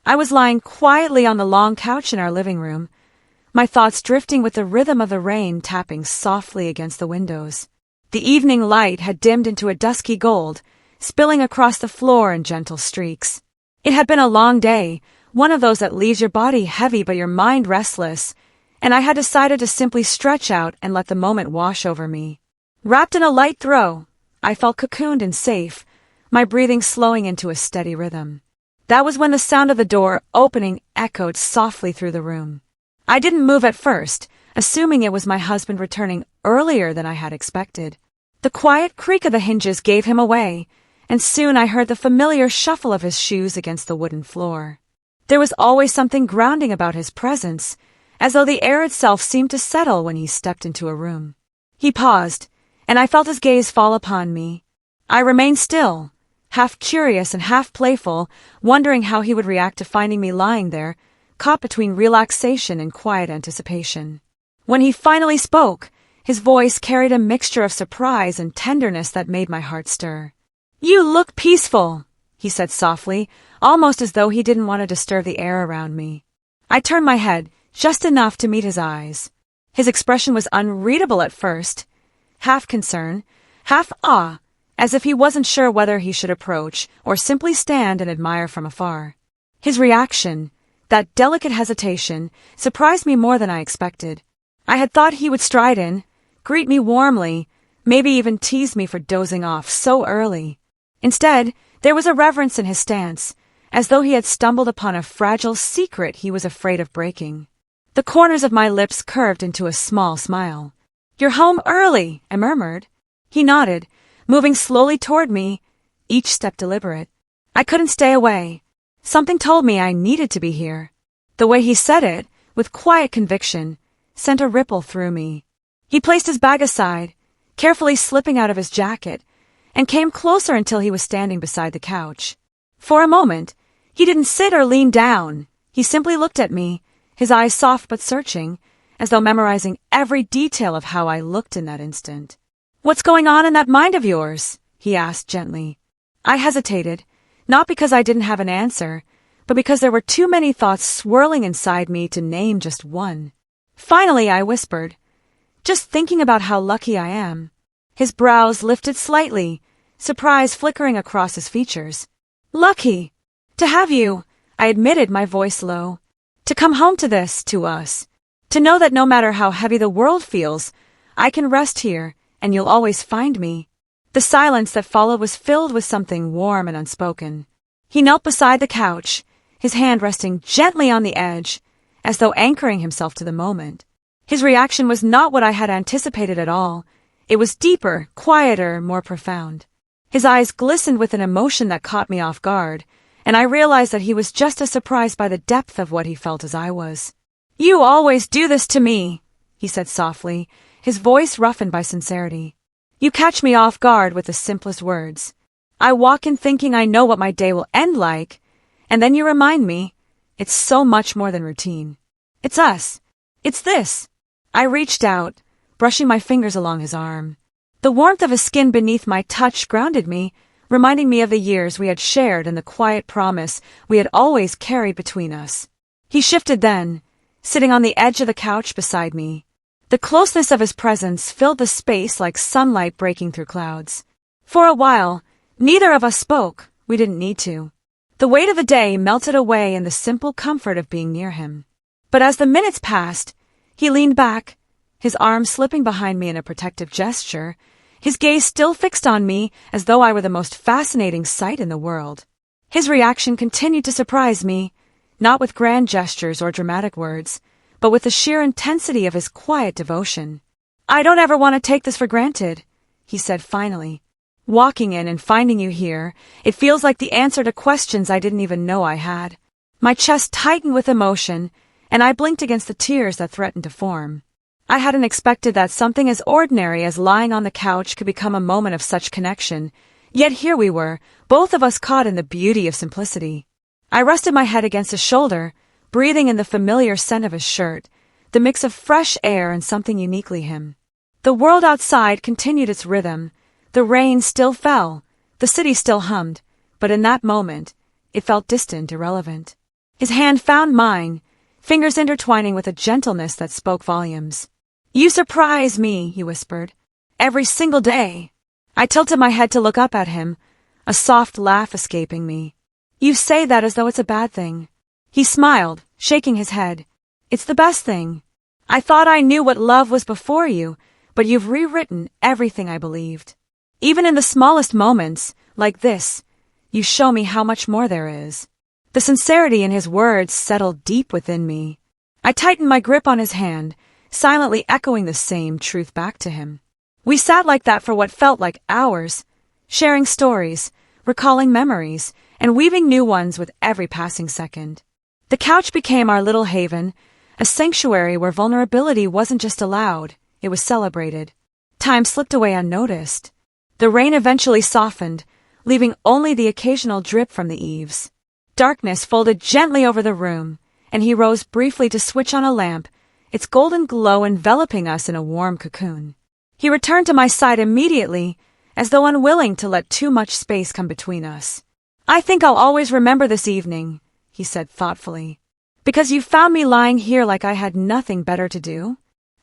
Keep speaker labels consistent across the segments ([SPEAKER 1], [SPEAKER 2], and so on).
[SPEAKER 1] I was lying quietly on the long couch in our living room, my thoughts drifting with the rhythm of the rain tapping softly against the windows. The evening light had dimmed into a dusky gold, spilling across the floor in gentle streaks. It had been a long day, one of those that leaves your body heavy but your mind restless, and I had decided to simply stretch out and let the moment wash over me. Wrapped in a light throw, I felt cocooned and safe, my breathing slowing into a steady rhythm. That was when the sound of the door opening echoed softly through the room. I didn't move at first, assuming it was my husband returning earlier than I had expected. The quiet creak of the hinges gave him away, and soon I heard the familiar shuffle of his shoes against the wooden floor. There was always something grounding about his presence, as though the air itself seemed to settle when he stepped into a room. He paused, and I felt his gaze fall upon me. I remained still, half curious and half playful, wondering how he would react to finding me lying there, caught between relaxation and quiet anticipation. When he finally spoke, his voice carried a mixture of surprise and tenderness that made my heart stir. "You look peaceful," he said softly, almost as though he didn't want to disturb the air around me. I turned my head, just enough to meet his eyes. His expression was unreadable at first, half concern, half awe, as if he wasn't sure whether he should approach or simply stand and admire from afar. His reaction, that delicate hesitation, surprised me more than I expected. I had thought he would stride in, greet me warmly, maybe even tease me for dozing off so early. Instead, there was a reverence in his stance, as though he had stumbled upon a fragile secret he was afraid of breaking. The corners of my lips curved into a small smile. "You're home early," I murmured. He nodded, moving slowly toward me, each step deliberate. I couldn't stay away. Something told me I needed to be here. The way he said it, with quiet conviction, sent a ripple through me. He placed his bag aside, carefully slipping out of his jacket, and came closer until he was standing beside the couch. For a moment, he didn't sit or lean down. He simply looked at me, his eyes soft but searching, as though memorizing every detail of how I looked in that instant. "What's going on in that mind of yours?" he asked gently. I hesitated, not because I didn't have an answer, but because there were too many thoughts swirling inside me to name just one. Finally, I whispered, "Just thinking about how lucky I am." His brows lifted slightly, surprise flickering across his features. "Lucky! To have you," I admitted, my voice low. "To come home to this, to us. To know that no matter how heavy the world feels, I can rest here, and you'll always find me." The silence that followed was filled with something warm and unspoken. He knelt beside the couch, his hand resting gently on the edge, as though anchoring himself to the moment. His reaction was not what I had anticipated at all. It was deeper, quieter, more profound. His eyes glistened with an emotion that caught me off guard, and I realized that he was just as surprised by the depth of what he felt as I was. "You always do this to me," he said softly, his voice roughened by sincerity. "You catch me off guard with the simplest words. I walk in thinking I know what my day will end like, and then you remind me, it's so much more than routine. It's us. It's this." I reached out, brushing my fingers along his arm. The warmth of his skin beneath my touch grounded me, reminding me of the years we had shared and the quiet promise we had always carried between us. He shifted then, sitting on the edge of the couch beside me. The closeness of his presence filled the space like sunlight breaking through clouds. For a while, neither of us spoke. We didn't need to. The weight of the day melted away in the simple comfort of being near him. But as the minutes passed, he leaned back, his arm slipping behind me in a protective gesture, his gaze still fixed on me as though I were the most fascinating sight in the world. His reaction continued to surprise me, not with grand gestures or dramatic words, but with the sheer intensity of his quiet devotion. "I don't ever want to take this for granted," he said finally. "Walking in and finding you here, it feels like the answer to questions I didn't even know I had." My chest tightened with emotion, and I blinked against the tears that threatened to form. I hadn't expected that something as ordinary as lying on the couch could become a moment of such connection, yet here we were, both of us caught in the beauty of simplicity. I rested my head against his shoulder, breathing in the familiar scent of his shirt, the mix of fresh air and something uniquely him. The world outside continued its rhythm. The rain still fell, the city still hummed, but in that moment, it felt distant, irrelevant. His hand found mine, fingers intertwining with a gentleness that spoke volumes. "You surprise me," he whispered. "Every single day." I tilted my head to look up at him, a soft laugh escaping me. "You say that as though it's a bad thing." He smiled, shaking his head. "It's the best thing. I thought I knew what love was before you, but you've rewritten everything I believed. Even in the smallest moments, like this, you show me how much more there is." The sincerity in his words settled deep within me. I tightened my grip on his hand, silently echoing the same truth back to him. We sat like that for what felt like hours, sharing stories, recalling memories, and weaving new ones with every passing second. The couch became our little haven, a sanctuary where vulnerability wasn't just allowed, it was celebrated. Time slipped away unnoticed. The rain eventually softened, leaving only the occasional drip from the eaves. Darkness folded gently over the room, and he rose briefly to switch on a lamp, its golden glow enveloping us in a warm cocoon. He returned to my side immediately, as though unwilling to let too much space come between us. "I think I'll always remember this evening," he said thoughtfully. "Because you found me lying here like I had nothing better to do?"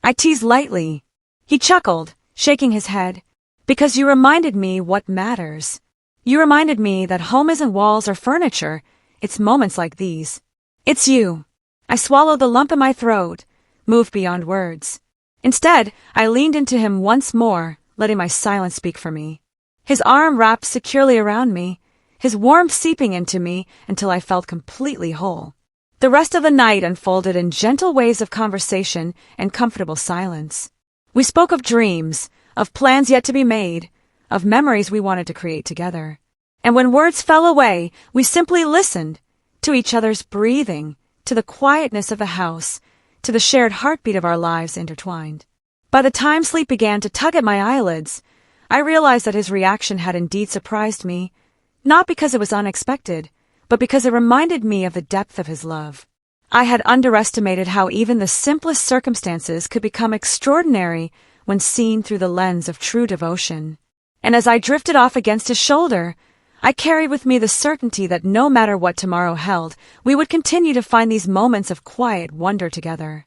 [SPEAKER 1] I teased lightly. He chuckled, shaking his head. "Because you reminded me what matters. You reminded me that home isn't walls or furniture, it's moments like these. It's you." I swallowed the lump in my throat, moved beyond words. Instead, I leaned into him once more, letting my silence speak for me. His arm wrapped securely around me, his warmth seeping into me until I felt completely whole. The rest of the night unfolded in gentle waves of conversation and comfortable silence. We spoke of dreams, of plans yet to be made, of memories we wanted to create together. And when words fell away, we simply listened to each other's breathing, to the quietness of the house, to the shared heartbeat of our lives intertwined. By the time sleep began to tug at my eyelids, I realized that his reaction had indeed surprised me, not because it was unexpected, but because it reminded me of the depth of his love. I had underestimated how even the simplest circumstances could become extraordinary when seen through the lens of true devotion. And as I drifted off against his shoulder, I carried with me the certainty that no matter what tomorrow held, we would continue to find these moments of quiet wonder together.